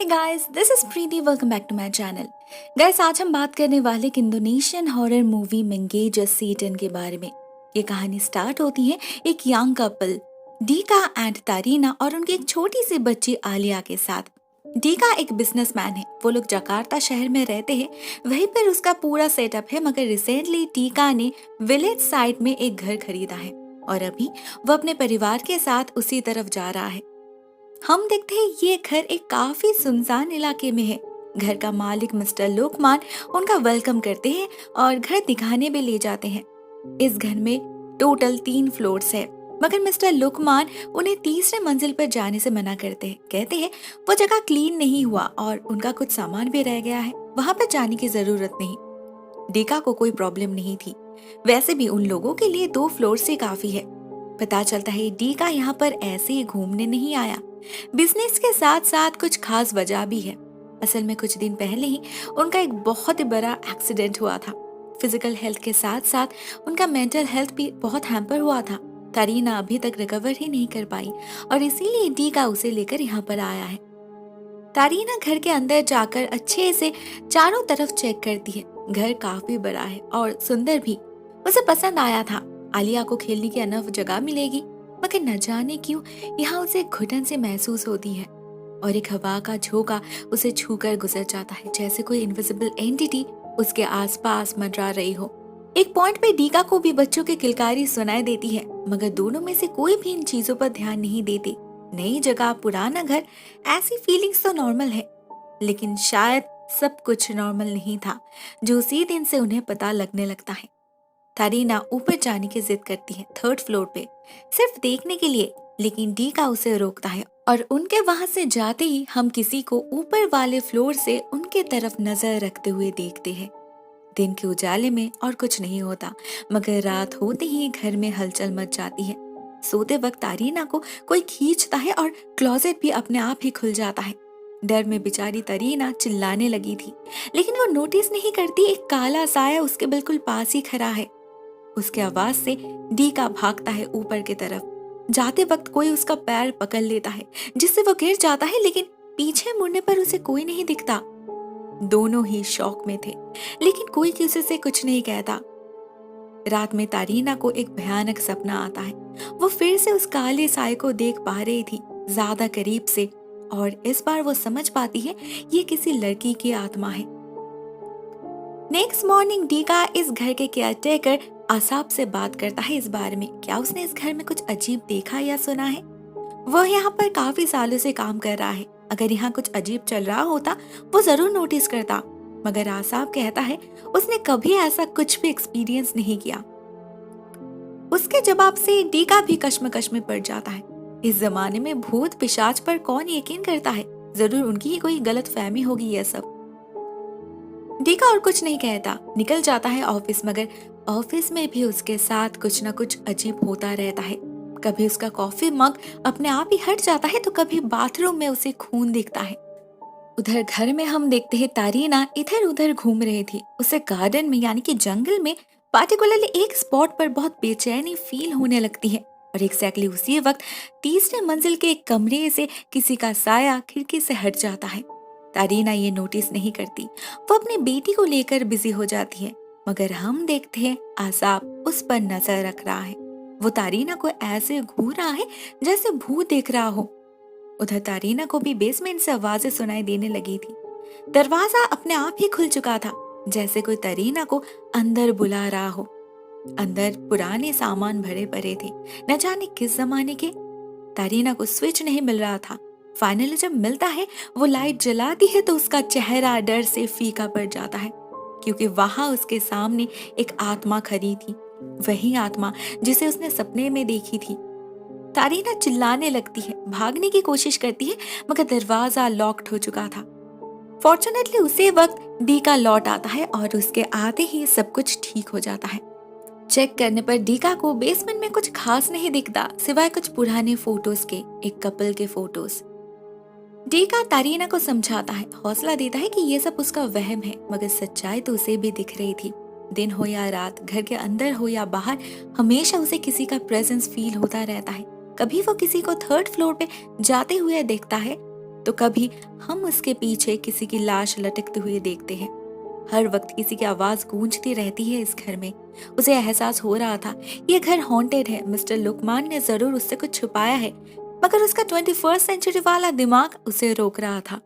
Hey guys, this is Preeti. Welcome back to my channel. Guys, आज हम बात करने वाले एक इंडोनेशियन हॉरर मूवी मेंगे जस्ट सीटन के बारे में। ये कहानी स्टार्ट होती है एक यंग कपल डीका एंड तारीना और उनकी एक छोटी सी बच्ची आलिया के साथ। डीका एक बिजनेसमैन है, वो लोग जकार्ता शहर में रहते हैं, वहीं पर उसका पूरा सेटअप है। मगर रिसेंटली डीका ने विलेज साइड में एक घर खरीदा है और अभी वो अपने परिवार के साथ उसी तरफ जा रहा है। हम देखते हैं ये घर एक काफी सुनसान इलाके में है। घर का मालिक मिस्टर लोकमान उनका वेलकम करते हैं और घर दिखाने भी ले जाते हैं। इस घर में टोटल 3 फ्लोर्स है, मगर मिस्टर लोकमान उन्हें तीसरे मंजिल पर जाने से मना करते हैं। कहते हैं वो जगह क्लीन नहीं हुआ और उनका कुछ सामान भी रह गया है, वहाँ पर जाने की जरूरत नहीं। डीका को कोई प्रॉब्लम नहीं थी, वैसे भी उन लोगों के लिए 2 फ्लोर से काफी है। पता चलता है डीका यहाँ पर ऐसे ही घूमने नहीं आया, बिजनेस के साथ साथ कुछ खास वजह भी है। असल में कुछ दिन पहले ही उनका एक बहुत ही बड़ा एक्सीडेंट हुआ था। फिजिकल हेल्थ के साथ साथ उनका मेंटल हेल्थ भी बहुत हैम्पर हुआ था। तारीना अभी तक रिकवर ही नहीं कर पाई और इसीलिए डीका उसे लेकर यहाँ पर आया है। तारीना घर के अंदर जाकर अच्छे से चारों तरफ चेक करती है। घर काफी बड़ा है और सुंदर भी, उसे पसंद आया था। आलिया को खेलने की अनफ जगह मिलेगी, मगर न जाने क्यों यहाँ उसे घुटन से महसूस होती है और एक हवा का झोंका उसे छूकर गुजर जाता है, जैसे कोई इनविजिबल एंटिटी उसके आसपास मंडरा रही हो। एक पॉइंट पे डीका को भी बच्चों की किलकारी सुनाई देती है, मगर दोनों में से कोई भी इन चीजों पर ध्यान नहीं देते। नई जगह, पुराना घर, ऐसी फीलिंग्स तो नॉर्मल है, लेकिन शायद सब कुछ नॉर्मल नहीं था जो उसी दिन से उन्हें पता लगने लगता है। तारीना ऊपर जाने की जिद करती है 3rd फ्लोर पे, सिर्फ देखने के लिए, लेकिन डीका उसे रोकता है और उनके वहां से जाते ही हम किसी को ऊपर वाले फ्लोर से उनके तरफ नजर रखते हुए देखते हैं। दिन के उजाले में और कुछ नहीं होता, मगर रात होते ही घर में हलचल मच जाती है। सोते वक्त तारीना को कोई खींचता है और क्लोजेट भी अपने आप ही खुल जाता है। डर में बेचारी तारीना चिल्लाने लगी थी, लेकिन वो नोटिस नहीं करती एक काला साया उसके बिल्कुल पास ही खड़ा है। उसके आवाज से डीका भागता है ऊपर की तरफ। जाते वक्त कोई उसका पैर पकड़ लेता है, जिससे वो गिर जाता है, लेकिन पीछे मुड़ने पर उसे कोई नहीं दिखता। दोनों ही शॉक में थे, लेकिन कोई किसी से कुछ नहीं कहता। रात में तारीना को एक भयानक सपना आता है। वो फिर से उस काले साए को देख पा रही थी, ज्यादा करीब से, और इस बार वो समझ पाती है ये किसी लड़की की आत्मा है। नेक्स्ट मॉर्निंग डीका इस घर के केयरटेकर आसाब से बात करता है इस बारे में, क्या उसने इस घर में कुछ अजीब देखा या सुना है। वह यहाँ पर काफी सालों से काम कर रहा है, अगर यहाँ कुछ अजीब चल रहा होता वो जरूर नोटिस करता, मगर आसाब कहता है उसने कभी ऐसा कुछ भी एक्सपीरियंस नहीं किया। उसके जवाब से डीका भी कश्मकश में पड़ जाता है। इस जमाने में भूत पिशाच पर कौन यकीन करता है, जरूर उनकी ही कोई गलत फहमी होगी यह सब। डीका और कुछ नहीं कहता, निकल जाता है ऑफिस, मगर ऑफिस में भी उसके साथ कुछ न कुछ अजीब होता रहता है। कभी उसका कॉफी मग अपने आप ही हट जाता है, तो कभी बाथरूम में उसे खून दिखता है। उधर घर में हम देखते हैं तारीना इधर उधर घूम रही थी। उसे गार्डन में यानी कि जंगल में पार्टिकुलरली एक स्पॉट पर बहुत बेचैनी फील होने लगती है और एग्जैक्टली उसी वक्त तीसरे मंजिल के एक कमरे से किसी का साया खिड़की से हट जाता है। तारीना ये नोटिस नहीं करती, वो अपनी बेटी को लेकर बिजी हो जाती है, मगर हम देखते हैं आसाब उस पर नजर रख रहा है। वो तारीना को ऐसे घूर रहा है जैसे भूत देख रहा हो। उधर तारीना को भी बेसमेंट से आवाजें सुनाई देने लगी थी। दरवाजा अपने आप ही खुल चुका था, जैसे कोई तारीना को अंदर बुला रहा हो। अंदर पुराने सामान भरे पड़े थे, न जाने किस जमाने के। तारीना को स्विच नहीं मिल रहा था। फाइनली जब मिलता है, वो लाइट जलाती है तो उसका चेहरा डर से फीका पड़ जाता है, क्योंकि वहां उसके सामने एक आत्मा खड़ी थी, वही आत्मा जिसे उसने सपने में देखी थी। तारीना चिल्लाने लगती है, भागने की कोशिश करती है, मगर दरवाजा लॉक्ड हो चुका था। फॉर्चुनेटली उसी वक्त डीका लौट आता है और उसके आते ही सब कुछ ठीक हो जाता है। चेक करने पर डीका को बेसमेंट में कुछ खास नहीं दिखता, सिवाय कुछ पुराने फोटोज के, एक कपल के फोटोज। डीका तारीना को समझाता है, हौसला देता है कि ये सब उसका वहम है, मगर सच्चाई तो उसे भी दिख रही थी। दिन हो या रात, घर के अंदर हो या बाहर, हमेशा उसे किसी का प्रेजेंस फील होता रहता है। कभी वो किसी को 3rd फ्लोर पे जाते हुए देखता है, तो कभी हम उसके पीछे किसी की लाश लटकते हुए देखते हैं। हर वक्त किसी की आवाज गूंजती रहती है इस घर में। उसे एहसास हो रहा था ये घर हॉन्टेड है। मिस्टर लुकमान ने जरूर उससे कुछ छुपाया है, मगर उसका 21st सेंचुरी वाला दिमाग उसे रोक रहा था।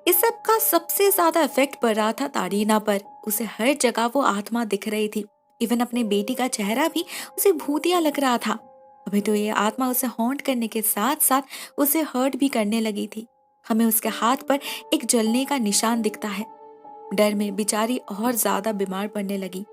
इस सब का सबसे ज्यादा इफेक्ट पड़ रहा था तारीना पर। उसे हर जगह वो आत्मा दिख रही थी। इवन अपने बेटी का चेहरा भी उसे भूतिया लग रहा था। अभी तो ये आत्मा उसे हॉन्ट करने के साथ साथ उसे हर्ट भी करने लगी थी। हमें उसके हाथ पर एक जलने का निशान दिखता है। डर में बेचारी और ज्यादा बीमार पड़ने लगी।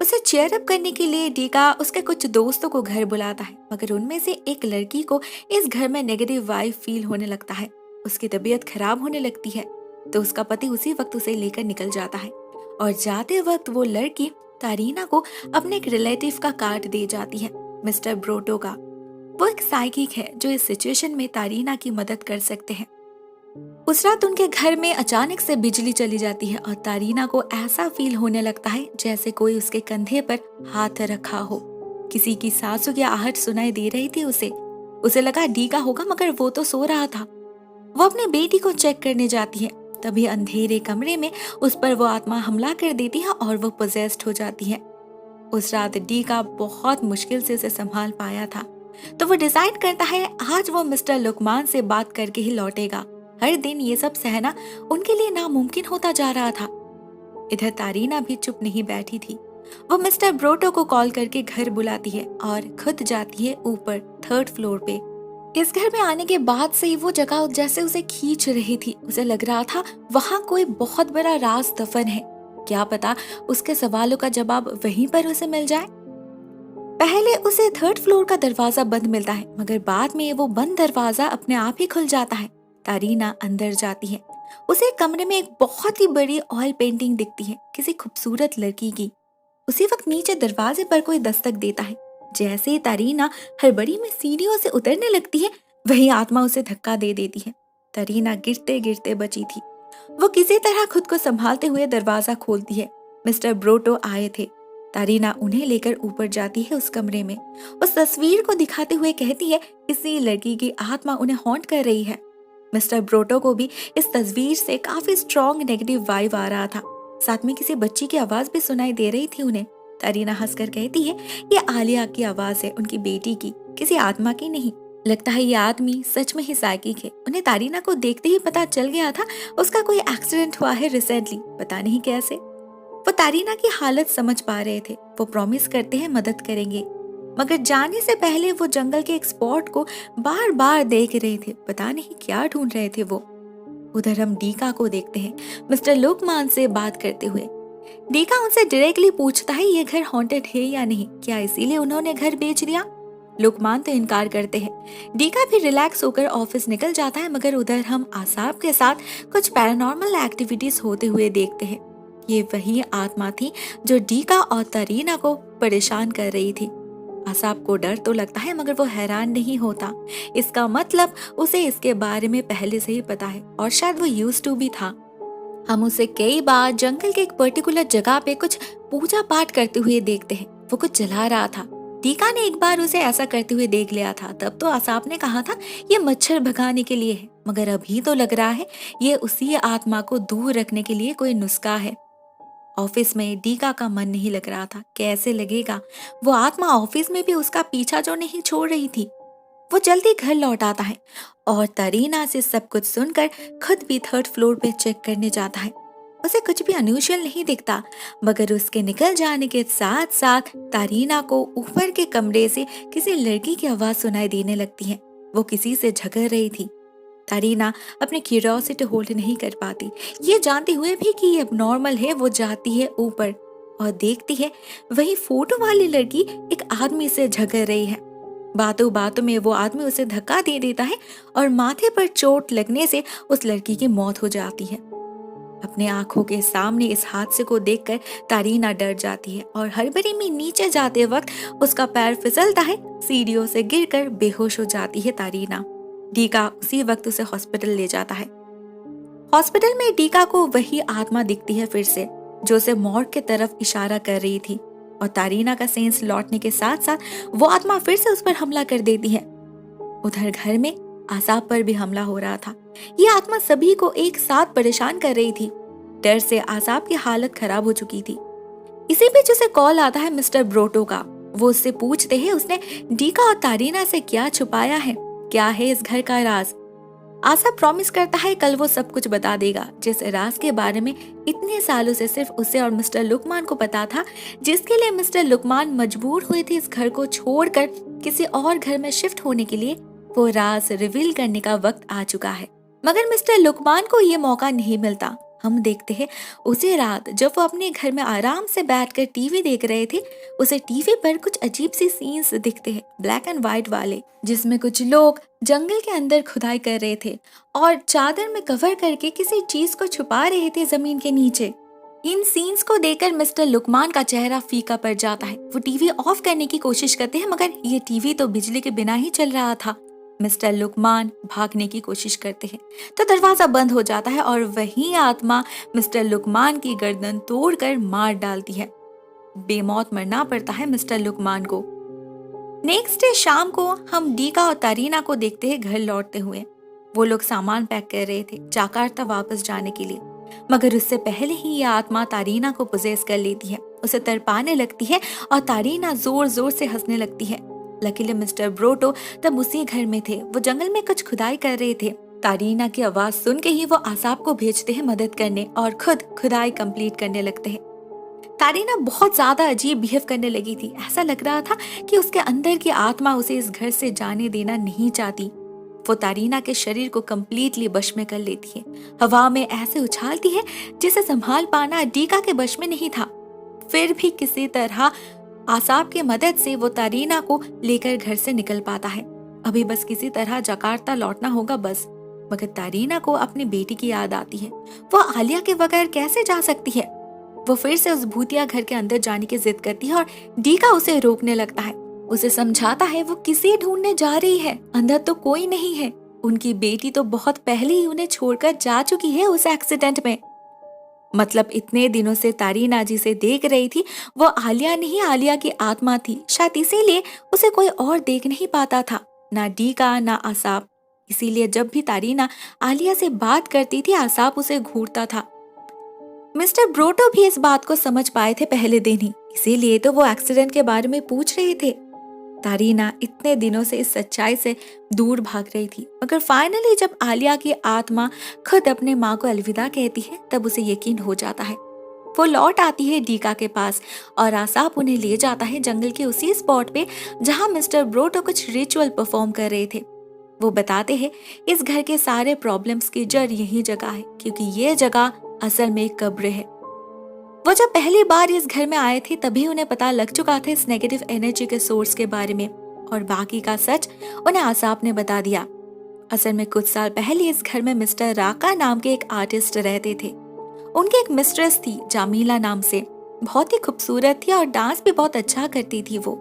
उसे चेयर अप करने के लिए डीका उसके कुछ दोस्तों को घर बुलाता है, मगर उनमें से एक लड़की को इस घर में नेगेटिव वाइब फील होने लगता है। उसकी तबीयत खराब होने लगती है, तो उसका पति उसी वक्त उसे लेकर निकल जाता है और जाते वक्त वो लड़की तारीना को अपने एक रिलेटिव का कार्ड दे जाती है, मिस्टर ब्रोटो का। वो एक साइकिक है जो इस सिचुएशन में तारीना की मदद कर सकते हैं। उस रात उनके घर में अचानक से बिजली चली जाती है और तारीना को ऐसा फील होने लगता है जैसे कोई उसके कंधे पर हाथ रखा हो। किसी की सांसों की आहट सुनाई दे रही थी उसे लगा डीका होगा, मगर वो तो सो रहा था। वो अपने बेटी को चेक करने जाती है, तभी अंधेरे कमरे में उस पर वो आत्मा हमला कर देती है और वो पोजेस्ड हो जाती है। उस रात डीका बहुत मुश्किल से उसे संभाल पाया था, तो वो डिसाइड करता है आज वो मिस्टर लुकमान से बात करके ही लौटेगा। हर दिन ये सब सहना उनके लिए नामुमकिन होता जा रहा था। इधर तारीना भी चुप नहीं बैठी थी। वो मिस्टर ब्रोटो को कॉल करके घर बुलाती है और खुद जाती है ऊपर 3rd फ्लोर पे। इस घर में आने के बाद से ही वो जगह जैसे उसे खींच रही थी। उसे लग रहा था वहाँ कोई बहुत बड़ा राज दफन है। क्या पता उसके सवालों का जवाब वहीं पर उसे मिल जाए। पहले उसे 3rd फ्लोर का दरवाजा बंद मिलता है, मगर बाद में वो बंद दरवाजा अपने आप ही खुल जाता है। तारीना अंदर जाती है। उसे कमरे में एक बहुत ही बड़ी ऑयल पेंटिंग दिखती है, किसी खूबसूरत लड़की की। उसी वक्त नीचे दरवाजे पर कोई दस्तक देता है। जैसे ही तारीना हड़बड़ी में सीढ़ियों से उतरने लगती है, वही आत्मा उसे धक्का दे देती है। तारीना गिरते गिरते बची थी। वो किसी तरह खुद को संभालते हुए दरवाजा खोलती है। मिस्टर ब्रोटो आए थे। तारीना उन्हें लेकर ऊपर जाती है उस कमरे में। उस तस्वीर को दिखाते हुए कहती है इसी लड़की की आत्मा उन्हें हॉन्ट कर रही है। मिस्टर ब्रोटो को भी इस तस्वीर से काफी स्ट्रॉन्ग नेगेटिव वाइब आ रहा था। साथ में किसी बच्ची की आवाज भी सुनाई दे रही थी उन्हें। तारीना हंसकर कहती है ये आलिया की आवाज है, उनकी बेटी की, किसी आत्मा की नहीं। लगता है ये आदमी सच में ही साइकिक है। उन्हें तारीना को देखते ही पता चल गया था उसका कोई एक्सीडेंट हुआ है रिसेंटली, पता नहीं कैसे। वो तारीना की हालत समझ पा रहे थे। वो प्रॉमिस करते हैं मदद करेंगे, मगर जाने से पहले वो जंगल के एक स्पॉट को बार बार देख रहे थे। पता नहीं क्या ढूंढ रहे थे वो। उधर हम डीका को देखते हैं मिस्टर लुकमान से बात करते हुए। डीका उनसे डायरेक्टली पूछता है ये घर हॉन्टेड है या नहीं, क्या इसीलिए उन्होंने घर बेच दिया। लुकमान तो इनकार करते हैं। डीका भी रिलैक्स होकर ऑफिस निकल जाता है, मगर उधर हम आसाब के साथ कुछ पैरानॉर्मल एक्टिविटीज होते हुए देखते हैं। ये वही आत्मा थी जो डीका और तारीना को परेशान कर रही थी। आसाब को डर तो लगता है, मगर वो हैरान नहीं होता। इसका मतलब उसे इसके बारे में पहले से ही पता है और शायद वो यूज्ड टू भी था। हम उसे कई बार जंगल के एक पर्टिकुलर जगह पे कुछ पूजा पाठ करते हुए देखते हैं। वो कुछ जला रहा था। टीका ने एक बार उसे ऐसा करते हुए देख लिया था। तब तो आसाब ने कहा था ये मच्छर भगाने के लिए है, मगर अभी तो लग रहा है ये उसी आत्मा को दूर रखने के लिए कोई नुस्खा है। ऑफिस में डीका का मन नहीं लग रहा था। कैसे लगेगा? वो आत्मा ऑफिस में भी उसका पीछा जो नहीं छोड़ रही थी। वो जल्दी घर लौट आता है और तारीना से सब कुछ सुनकर खुद भी 3rd फ्लोर पे चेक करने जाता है। उसे कुछ भी अनयूजुअल नहीं दिखता, मगर उसके निकल जाने के साथ साथ तारीना को ऊपर के कमरे से किसी लड़की की आवाज सुनाई देने लगती है। वो किसी से झगड़ रही थी। तारीना अपनी क्यूरियोसिटी होल्ड नहीं कर पाती। ये जानते हुए भी कि ये नॉर्मल है, वो जाती है ऊपर और देखती है वही फोटो वाली लड़की एक आदमी से झगड़ रही है। बातों बातों में वो आदमी उसे धक्का दे देता है और माथे पर चोट लगने से उस लड़की की मौत हो जाती है। अपने आंखों के सामने इस हादसे को देखकर तारीना डर जाती है और हड़बड़ी में नीचे जाते वक्त उसका पैर फिसलता है। सीढ़ियों से गिरकर बेहोश हो जाती है तारीना। डीका उसी वक्त उसे हॉस्पिटल ले जाता है। हॉस्पिटल में डीका को वही आत्मा दिखती है फिर से, जो उसे मॉर्ग की तरफ इशारा कर रही थी, और तारीना का सेंस लौटने के साथ साथ वो आत्मा फिर से उस पर हमला कर देती है। उधर घर में आसाब पर भी हमला हो रहा था। ये आत्मा सभी को एक साथ परेशान कर रही थी। डर से आसाब की हालत खराब हो चुकी थी। इसी बीच उसे कॉल आता है मिस्टर ब्रोटो का। वो उससे पूछते हैं उसने डीका और तारीना से क्या छुपाया है, क्या है इस घर का राज। आसा प्रॉमिस करता है कल वो सब कुछ बता देगा, जिस राज के बारे में इतने सालों से सिर्फ उसे और मिस्टर लुकमान को पता था, जिसके लिए मिस्टर लुकमान मजबूर हुए थे इस घर को छोड़कर किसी और घर में शिफ्ट होने के लिए। वो राज रिवील करने का वक्त आ चुका है, मगर मिस्टर लुकमान को ये मौका नहीं मिलता। हम देखते हैं उसी रात जब वो अपने घर में आराम से बैठकर टीवी देख रहे थे, उसे टीवी पर कुछ अजीब सी सीन्स दिखते हैं, ब्लैक एंड व्हाइट वाले, जिसमें कुछ लोग जंगल के अंदर खुदाई कर रहे थे और चादर में कवर करके किसी चीज को छुपा रहे थे जमीन के नीचे। इन सीन्स को देखकर मिस्टर लुकमान का चेहरा फीका पड़ जाता है। वो टीवी ऑफ करने की कोशिश करते हैं, मगर ये टीवी तो बिजली के बिना ही चल रहा था। मिस्टर लुकमान भागने की कोशिश करते हैं तो दरवाजा बंद हो जाता है और वही आत्मा मिस्टर लुकमान की गर्दन तोड़कर मार डालती है। बेमौत मरना पड़ता है मिस्टर लुकमान को। नेक्स्ट डे शाम को हम डीका और तारीना को देखते हैं घर लौटते हुए। वो लोग सामान पैक कर रहे थे जाकार्ता वापस जाने के लिए, मगर उससे पहले ही ये आत्मा तारीना को पोजेस कर लेती है, उसे तड़पाने लगती है और तारीना जोर जोर से हंसने लगती है। लकीली मिस्टर ब्रोटो तब उसी घर में थे। वो जंगल में कुछ खुदाई कर रहे थे। तारीना की आवाज सुन के ही वो आसाब को भेजते हैं मदद करने और खुद खुदाई कंप्लीट करने लगते हैं। तारीना बहुत ज्यादा अजीब बिहेव करने लगी थी। ऐसा लग रहा था कि उसके अंदर की आत्मा उसे इस घर से जाने देना नहीं चाहती। वो तारीना के शरीर को कंप्लीटली बश में कर लेती है, हवा में ऐसे उछालती है जिसे संभाल पाना डीका के बश में नहीं था। फिर भी किसी तरह आसाब की मदद से वो तारीना को लेकर घर से निकल पाता है। अभी बस किसी तरह जकार्ता लौटना होगा बस। मगर तारीना को अपनी बेटी की याद आती है। वो आलिया के बगैर कैसे जा सकती है। वो फिर से उस भूतिया घर के अंदर जाने की जिद करती है और डीका उसे रोकने लगता है। उसे समझाता है वो किसे ढूंढने जा रही है, अंदर तो कोई नहीं है। उनकी बेटी तो बहुत पहले ही उन्हें छोड़कर जा चुकी है उस एक्सीडेंट में। मतलब इतने दिनों से तारीना जिसे देख रही थी वो आलिया नहीं, आलिया की आत्मा थी। शायद इसीलिए उसे कोई और देख नहीं पाता था, ना डीका ना आसाब। इसीलिए जब भी तारीना आलिया से बात करती थी आसाब उसे घूरता था। मिस्टर ब्रोटो भी इस बात को समझ पाए थे पहले दिन ही, इसीलिए तो वो एक्सीडेंट के बारे में पूछ रहे थे। तारीना इतने दिनों से इस सच्चाई से दूर भाग रही थी, मगर फाइनली जब आलिया की आत्मा खुद अपने माँ को अलविदा कहती है तब उसे यकीन हो जाता है। वो लौट आती है डीका के पास और आसाब उन्हें ले जाता है जंगल के उसी स्पॉट पे जहाँ मिस्टर ब्रोटो कुछ रिचुअल परफॉर्म कर रहे थे। वो बताते हैं इस घर के सारे प्रॉब्लम्स की जड़ यही जगह है, क्योंकि ये जगह असल में एक कब्र है। वो जब पहली बार इस घर में आए थे तभी उन्हें पता लग चुका था इस नेगेटिव एनर्जी के सोर्स के बारे में, और बाकी का सच उन्हें आसाब ने बता दिया। असल में कुछ साल पहले इस घर में मिस्टर राका नाम के एक आर्टिस्ट रहते थे। उनकी एक मिस्ट्रेस थी जामीला नाम से, बहुत ही खूबसूरत थी और डांस भी बहुत अच्छा करती थी। वो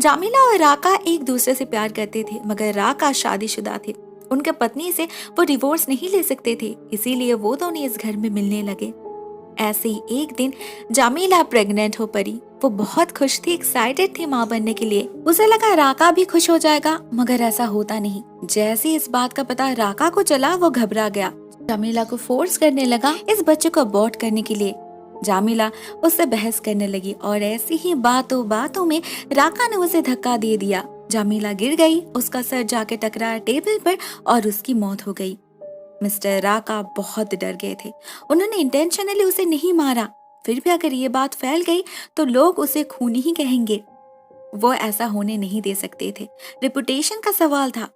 जामीला और राका एक दूसरे से प्यार करते थे, मगर राका शादीशुदा थे। उनके पत्नी से वो डिवोर्स नहीं ले सकते थे, इसीलिए वो दोनों इस घर में मिलने लगे। ऐसे ही एक दिन जामीला प्रेग्नेंट हो पड़ी। वो बहुत खुश थी, एक्साइटेड थी माँ बनने के लिए। उसे लगा राका भी खुश हो जाएगा, मगर ऐसा होता नहीं। जैसे इस बात का पता राका को चला वो घबरा गया। जामीला को फोर्स करने लगा इस बच्चे को अबॉर्ट करने के लिए। जामीला उससे बहस करने लगी और ऐसी ही बातों बातों में राका ने उसे धक्का दे दिया। जामीला गिर गई, उसका सर जाके टकराया टेबल पर और उसकी मौत हो गई। मिस्टर राका बहुत डर गए थे। उन्होंने इंटेंशनली उसे नहीं मारा, फिर भी अगर ये बात फैल गई तो लोग उसे खूनी ही कहेंगे। वो ऐसा होने नहीं दे सकते थे, रेपुटेशन का सवाल था।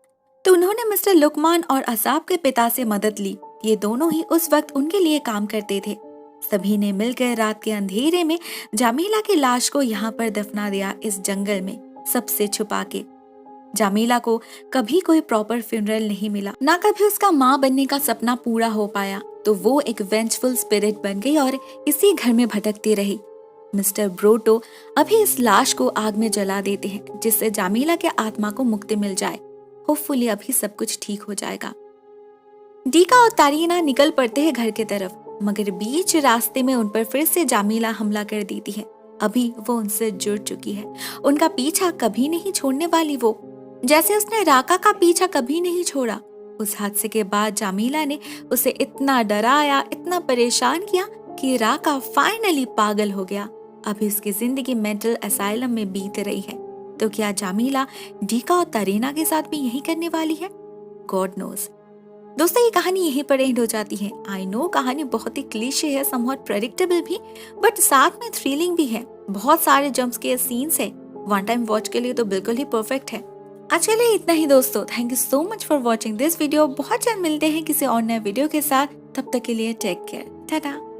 तो उन्होंने मिस्टर लुकमान और आसाब के पिता से मदद ली। ये दोनों ही उस वक्त उनके लिए काम करते थे। सभी ने मिलकर रात के अंधेरे में जामीला की लाश को यहाँ पर दफना दिया, इस जंगल में सबसे छुपा के। जामीला को कभी कोई प्रॉपर फ्यूनरल नहीं मिला, ना कभी उसका माँ बनने का सपना पूरा हो पाया। तो वो एक वेंचफुल स्पिरिट बन गई और इसी घर में भटकती रही। मिस्टर ब्रोटो अभी इस लाश को आग में जला देते हैं, जिससे जामीला के आत्मा को मुक्ति मिल जाए। होपफुली अभी सब कुछ ठीक हो जाएगा। डीका और तारीना निकल पड़ते हैं घर की तरफ, मगर बीच रास्ते में उन पर फिर से जामीला हमला कर देती है। अभी वो उनसे जुड़ चुकी है, उनका पीछा कभी नहीं छोड़ने वाली वो। जैसे उसने राका का पीछा कभी नहीं छोड़ा। उस हादसे के बाद जामीला ने उसे इतना डराया, इतना परेशान किया कि राका फाइनली पागल हो गया। अभी उसकी जिंदगी मेंटल असाइलम में बीत रही है। तो क्या जामीला डीका और तरीना के साथ भी यही करने वाली है? God knows. दोस्तों, ये कहानी यहीं पर एंड हो जाती है। आई नो कहानी बहुत ही क्लीशे है, समवॉट प्रेडिक्टेबल भी, बट साथ में थ्रिलिंग भी है। बहुत सारे जंप्स के सीन्स है। वन टाइम वॉच के लिए तो बिल्कुल ही परफेक्ट है। आज के लिए इतना ही दोस्तों। Thank you so much for watching this video. बहुत जल्द मिलते हैं किसी और नए वीडियो के साथ। तब तक के लिए टेक केयर, टाटा।